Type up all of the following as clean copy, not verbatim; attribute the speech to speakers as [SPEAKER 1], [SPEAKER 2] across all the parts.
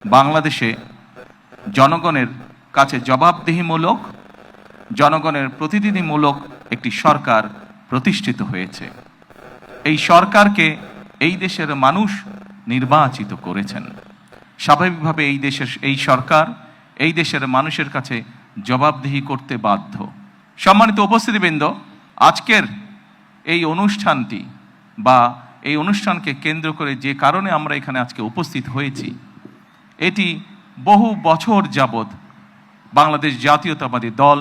[SPEAKER 1] বাংলাদেশে জনগণের কাছে জবাবদিহিমূলক, জনগণের প্রতিনিধিমূলক একটি সরকার প্রতিষ্ঠিত হয়েছে। এই সরকারকে এই দেশের মানুষ নির্বাচিত করেছেন। স্বাভাবিকভাবে এই সরকার এই দেশের মানুষের কাছে জবাবদিহি করতে বাধ্য। সম্মানিত উপস্থিতিবৃন্দ, আজকের এই অনুষ্ঠানটি বা এই অনুষ্ঠানকে কেন্দ্র করে যে কারণে আমরা এখানে আজকে উপস্থিত হয়েছি, এটি বহু বছর যাবৎ বাংলাদেশ জাতীয়তাবাদী দল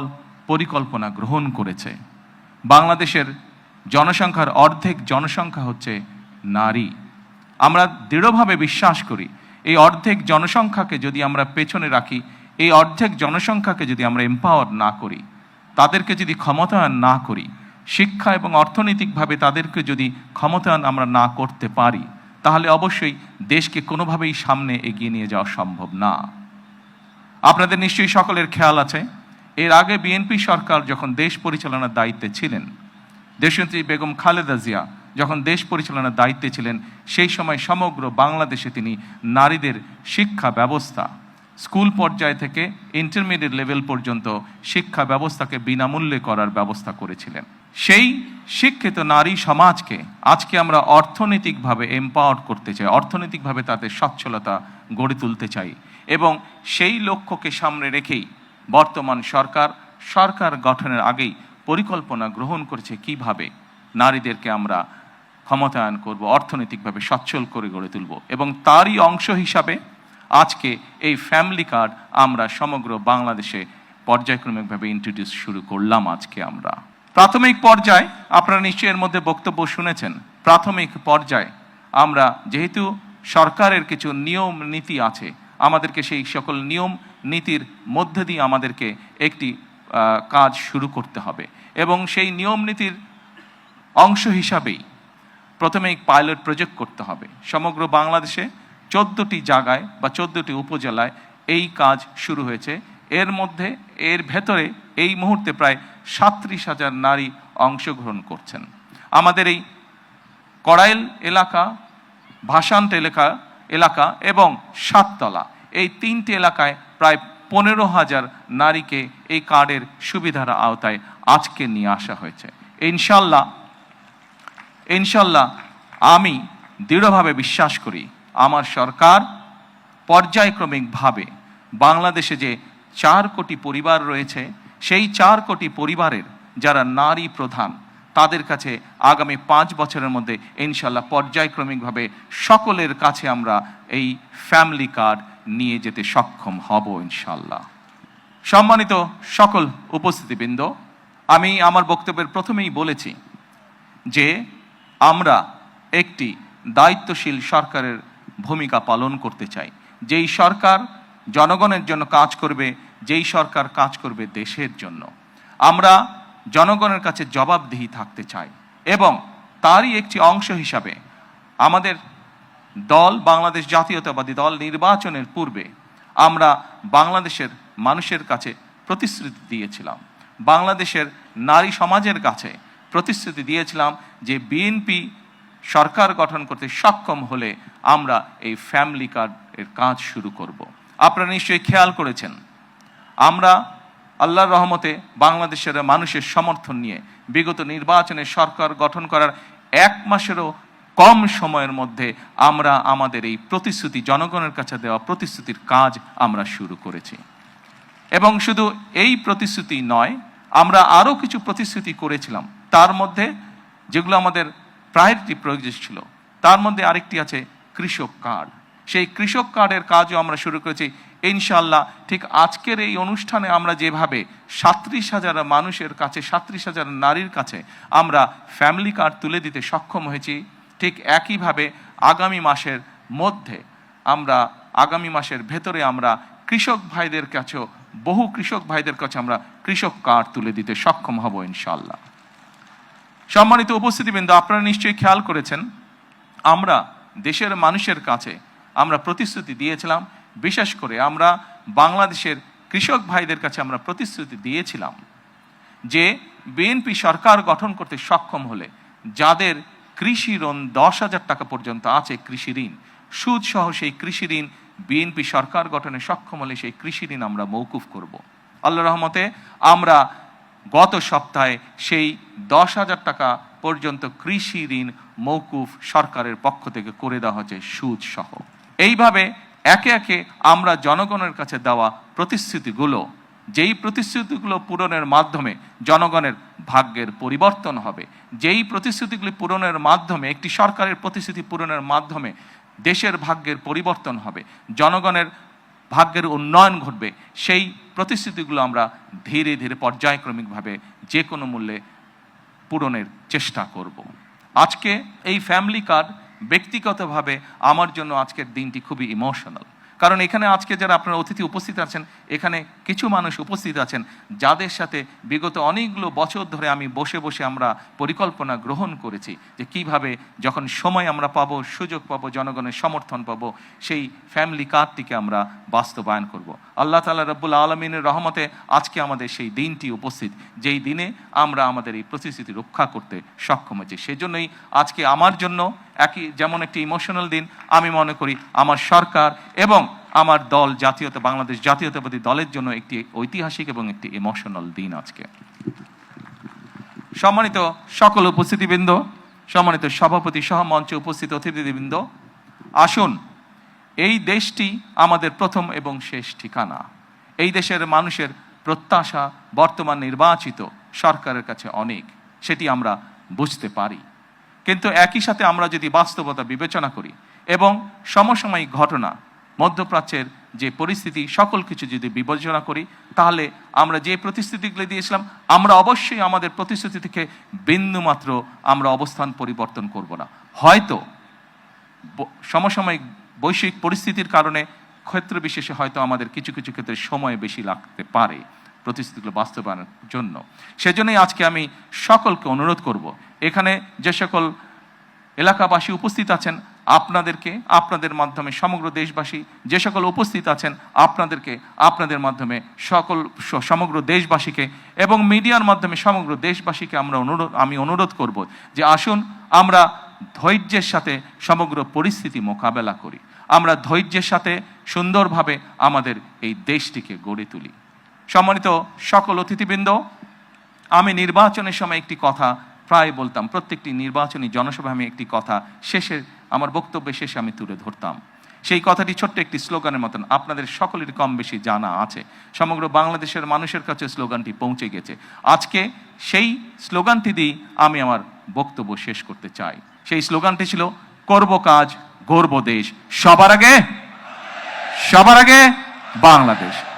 [SPEAKER 1] পরিকল্পনা গ্রহণ করেছে। বাংলাদেশের জনসংখ্যার অর্ধেক জনসংখ্যা হচ্ছে নারী। আমরা দৃঢ়ভাবে বিশ্বাস করি এই অর্ধেক জনসংখ্যাকে যদি আমরা পেছনে রাখি, এই অর্ধেক জনসংখ্যাকে যদি আমরা এম্পাওয়ার না করি, তাদেরকে যদি ক্ষমতায়ন না করি, শিক্ষা এবং অর্থনৈতিকভাবে তাদেরকে যদি ক্ষমতায়ন আমরা না করতে পারি, তাহলে অবশ্যই দেশকে কোনোভাবেই সামনে এগিয়ে নিয়ে যাওয়া সম্ভব না। আপনাদের নিশ্চয়ই সকলের খেয়াল আছে, এর আগে বিএনপি সরকার যখন দেশ পরিচালনার দায়িত্বে ছিলেন, দেশনেত্রী বেগম খালেদা জিয়া যখন দেশ পরিচালনার দায়িত্বে ছিলেন, সেই সময় সমগ্র বাংলাদেশে তিনি নারীদের শিক্ষা ব্যবস্থা, স্কুল পর্যায় থেকে ইন্টারমিডিয়েট লেভেল পর্যন্ত শিক্ষা ব্যবস্থাকে বিনামূল্যে করার ব্যবস্থা করেছিলেন। সেই শিক্ষিত নারী সমাজকে আজকে আমরা অর্থনৈতিকভাবে এম্পাওয়ার করতে চাই, অর্থনৈতিকভাবে তাদের সচ্ছলতা গড়ে তুলতে চাই, এবং সেই লক্ষ্যকে সামনে রেখেই বর্তমান সরকার গঠনের আগেই পরিকল্পনা গ্রহণ করেছে কিভাবে নারীদেরকে আমরা ক্ষমতায়ন করব, অর্থনৈতিকভাবে সচ্ছল করে গড়ে তুলব। এবং তারই অংশ হিসাবে আজকে এই ফ্যামিলি কার্ড আমরা সমগ্র বাংলাদেশে পর্যায়ক্রমিকভাবে ইন্ট্রোডিউস শুরু করলাম। আজকে আমরা প্রাথমিক পর্যায়ে, আপনারা নিশ্চয়ই এর মধ্যে বক্তব্য শুনেছেন, প্রাথমিক পর্যায়ে আমরা যেহেতু সরকারের কিছু নিয়ম নীতি আছে, আমাদেরকে সেই সকল নিয়ম নীতির মধ্যে দিয়ে আমাদেরকে একটি কাজ শুরু করতে হবে, এবং সেই নিয়ম নীতির অংশ হিসাবেই প্রথমে পাইলট প্রজেক্ট করতে হবে। সমগ্র বাংলাদেশে 14টি জায়গায় বা 14টি উপজেলায় এই কাজ শুরু হয়েছে। এর ভেতরে এই মুহূর্তে প্রায় 37,000 নারী অংশগ্রহণ করছেন। আমাদের এই কড়াইল এলাকা, ভাসান্ত এলাকা এবং সাততলা, এই 3টি এলাকায় প্রায় 15,000 নারীকে এই কার্ডের সুবিধার আওতায় আজকে নিয়ে আসা হয়েছে। ইনশাল্লাহ আমি দৃঢ়ভাবে বিশ্বাস করি আমার সরকার পর্যায়ক্রমিকভাবে বাংলাদেশে যে 4 কোটি পরিবার রয়েছে, সেই 4 কোটি পরিবারের যারা নারী প্রধান, তাদের কাছে আগামী 5 বছরের মধ্যে ইনশাল্লাহ পর্যায়ক্রমিকভাবে সকলের কাছে আমরা এই ফ্যামিলি কার্ড নিয়ে যেতে সক্ষম হব ইনশাল্লাহ। সম্মানিত সকল উপস্থিতিবৃন্দ, আমি আমার বক্তব্যের প্রথমেই বলেছি যে আমরা একটি দায়িত্বশীল সরকারের ভূমিকা পালন করতে চাই, যেই সরকার জনগণের জন্য কাজ করবে, যেই সরকার কাজ করবে দেশের জন্য। আমরা জনগণের কাছে জবাবদিহি থাকতে চাই, এবং তারই একটি অংশ হিসাবে আমাদের দল, বাংলাদেশ জাতীয়তাবাদী দল, নির্বাচনের পূর্বে আমরা বাংলাদেশের মানুষের কাছে প্রতিশ্রুতি দিয়েছিলাম, বাংলাদেশের নারী সমাজের কাছে প্রতিশ্রুতি দিয়েছিলাম যে বিএনপি সরকার গঠন করতে সক্ষম হলে আমরা এই ফ্যামিলি কার্ডের কাজ শুরু করব। আপনারা নিশ্চয়ই খেয়াল করেছেন, আমরা আল্লাহর রহমতে বাংলাদেশের মানুষের সমর্থন নিয়ে বিগত নির্বাচনে সরকার গঠন করার 1 মাসেরও কম সময়ের মধ্যে আমরা আমাদের এই প্রতিশ্রুতি, জনগণের কাছে দেওয়া প্রতিশ্রুতির কাজ আমরা শুরু করেছি। এবং শুধু এই প্রতিশ্রুতি নয়, আমরা আরও কিছু প্রতিশ্রুতি করেছিলাম, তার মধ্যে যেগুলো আমাদের প্রায়োরিটি প্রয়োজন ছিল, তার মধ্যে আরেকটি আছে কৃষক কার্ড। সেই কৃষক কার্ডের কাজও আমরা শুরু করেছি ইনশাল্লাহ। ঠিক আজকের এই অনুষ্ঠানে আমরা যেভাবে 37,000 মানুষের কাছে, 37,000 নারীর কাছে আমরা ফ্যামিলি কার্ড তুলে দিতে সক্ষম হয়েছি, ঠিক একইভাবে আগামী মাসের ভেতরে আমরা কৃষক ভাইদের কাছেও, বহু কৃষক ভাইদের কাছে আমরা কৃষক কার্ড তুলে দিতে সক্ষম হব ইনশাল্লাহ। সম্মানিত উপস্থিতিবৃন্দ, আপনারা নিশ্চয়ই খেয়াল করেছেন, আমরা দেশের মানুষের কাছে আমরা প্রতিশ্রুতি দিয়েছিলাম, বিশেষ করে আমরা বাংলাদেশের কৃষক ভাইদের কাছে আমরা প্রতিশ্রুতি দিয়েছিলাম যে বিএনপি সরকার গঠন করতে সক্ষম হলে যাদের কৃষি ঋণ 10,000 টাকা পর্যন্ত আছে, কৃষি ঋণ সুদ সহ সেই কৃষি ঋণ বিএনপি সরকার গঠনে সক্ষম হলে সেই কৃষি ঋণ আমরা মৌকুফ করব। আল্লাহ রহমতে আমরা গত সপ্তাহে সেই 10,000 টাকা পর্যন্ত কৃষি ঋণ মৌকুফ সরকারের পক্ষ থেকে করে দেওয়া হচ্ছে সুদ সহ। এইভাবে একে একে আমরা জনগণের কাছে দেওয়া প্রতিশ্রুতিগুলো, যেই প্রতিশ্রুতিগুলো পূরণের মাধ্যমে জনগণের ভাগ্যের পরিবর্তন হবে, যেই প্রতিশ্রুতিগুলি পূরণের মাধ্যমে, একটি সরকারের প্রতিশ্রুতি পূরণের মাধ্যমে দেশের ভাগ্যের পরিবর্তন হবে, জনগণের ভাগ্যের উন্নয়ন ঘটবে, সেই প্রতিশ্রুতিগুলো আমরা ধীরে ধীরে পর্যায়ক্রমিকভাবে যে কোনো মূল্যে পূরণের চেষ্টা করব। আজকে এই ফ্যামিলি কার্ড ব্যক্তিগতভাবে আমার জন্য আজকের দিনটি খুবই ইমোশনাল, কারণ এখানে আজকে যারা আপনারা অতিথি উপস্থিত আছেন, এখানে কিছু মানুষ উপস্থিত আছেন যাদের সাথে বিগত অনেকগুলো বছর ধরে আমি বসে বসে আমরা পরিকল্পনা গ্রহণ করেছি যে কিভাবে যখন সময় আমরা পাবো, সুযোগ পাবো, জনগণের সমর্থন পাবো, সেই ফ্যামিলি কার্ডটিকে আমরা বাস্তবায়ন করব। আল্লাহ তাআলা রব্বুল আলামিনের রহমতে আজকে আমাদের সেই দিনটি উপস্থিত, যেই দিনে আমরা আমাদের এই প্রতিশ্রুতি রক্ষা করতে সক্ষম হয়েছি। সেজন্যই আজকে আমার জন্য যেমন একটি ইমোশনাল দিন, আমি মনে করি আমার সরকার এবং আমার দল বাংলাদেশ জাতীয়তাবাদী দলের জন্য একটি ঐতিহাসিক এবং একটি ইমোশনাল দিন আজকে। সম্মানিত সকল উপস্থিতিবৃন্দ, সম্মানিত সভাপতি সহ মঞ্চে উপস্থিত অতিথিবৃন্দ, আসুন, এই দেশটি আমাদের প্রথম এবং শেষ ঠিকানা। এই দেশের মানুষের প্রত্যাশা বর্তমান নির্বাচিত সরকারের কাছে অনেক, সেটি আমরা বুঝতে পারি। কিন্তু একই সাথে আমরা যদি বাস্তবতা বিবেচনা করি এবং সমসাময়িক ঘটনা, মধ্যপ্রাচ্যের যে পরিস্থিতি, সকল কিছু যদি বিবেচনা করি, তাহলে আমরা যে প্রতিশ্রুতিগুলি দিয়েছিলাম, আমরা অবশ্যই আমাদের প্রতিশ্রুতি থেকে বিন্দুমাত্র আমরা অবস্থান পরিবর্তন করব না। হয়তো সমসাময়িক বৈশ্বিক পরিস্থিতির কারণে ক্ষেত্র বিশেষে হয়তো আমাদের কিছু কিছু ক্ষেত্রে সময় বেশি লাগতে পারে প্রতিশ্রুতিগুলো বাস্তবায়নের জন্য। সেজন্যই আজকে আমি সকলকে অনুরোধ করব, এখানে যে সকল এলাকাবাসী উপস্থিত আছেন, আপনাদের মাধ্যমে সমগ্র দেশবাসী যে সকল উপস্থিত আছেন, আপনাদের মাধ্যমে সমগ্র দেশবাসীকে এবং মিডিয়ার মাধ্যমে সমগ্র দেশবাসীকে আমি অনুরোধ করব যে আসুন আমরা ধৈর্যের সাথে সমগ্র পরিস্থিতি মোকাবেলা করি, আমরা ধৈর্যের সাথে সুন্দরভাবে আমাদের এই দেশটিকে গড়ে তুলি। সম্মানিত সকল অতিথিবৃন্দ, আমি নির্বাচনের সময় একটি কথা প্রায় বলতাম, প্রত্যেকটি নির্বাচনী জনসভায় আমি একটি কথা আমার বক্তব্যের শেষে আমি তুলে ধরতাম। সেই কথাটি ছোট্ট একটি স্লোগানের মতন, আপনাদের সকলের কম বেশি জানা আছে, সমগ্র বাংলাদেশের মানুষের কাছে স্লোগানটি পৌঁছে গেছে। আজকে সেই স্লোগানটি দিয়ে আমি আমার বক্তব্য শেষ করতে চাই। সেই স্লোগানটি ছিল, করব কাজ, গড়ব দেশ, সবার আগে বাংলাদেশ।